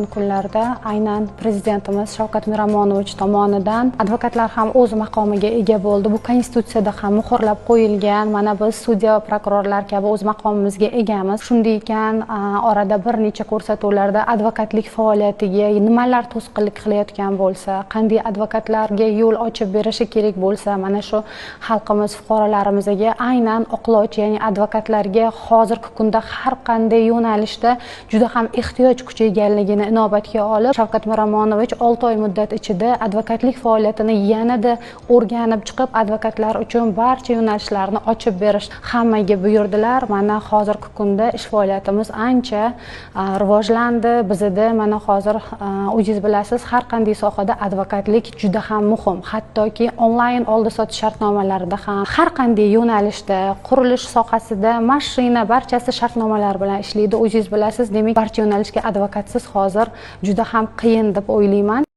Kunlarda aynan prezidentimiz Shavkat Miromonovich tomonidan advokatlar ham o'z maqomiga ega bo'ldi. Bu konstitutsiyada ham muhrlab qo'yilgan. Mana biz sudya va prokurorlar kabi o'z maqomimizga egamiz. Shunday ekan, orada bir necha ko'rsatuvlarda advokatlik faoliyatiga nimalar to'sqinlik qilayotgan bo'lsa, qanday advokatlarga yo'l ochib berishi kerak bo'lsa, mana shu xalqimiz, fuqarolarimizga aynan oqlovchi, ya'ni advokatlarga hozirgi kunda har qanday yo'nalishda juda ham ehtiyoj kuchayganligini inobatga olib, Shavkat Miromonovich 6 oy muddat ichida advokatlik faoliyatini yanada o'rganib chiqib, advokatlar uchun barcha yo'nalishlarni ochib berish hammaga buyurdilar. Mana hozirgi kunda ish faoliyatimiz ancha rivojlandi. Bizda mana hozir o'zingiz bilasiz, har qanday sohada advokatlik juda ham muhim. Hattoki onlayn oldi-sotish shartnomalarida ham, har qanday yo'nalishda, qurilish sohasida, mashina barchasi shartnomalar bilan ishlaydi. O'zingiz bilasiz, demak barcha yo'nalishga advokatsiz hozir juda ham qiyin deb o'ylayman.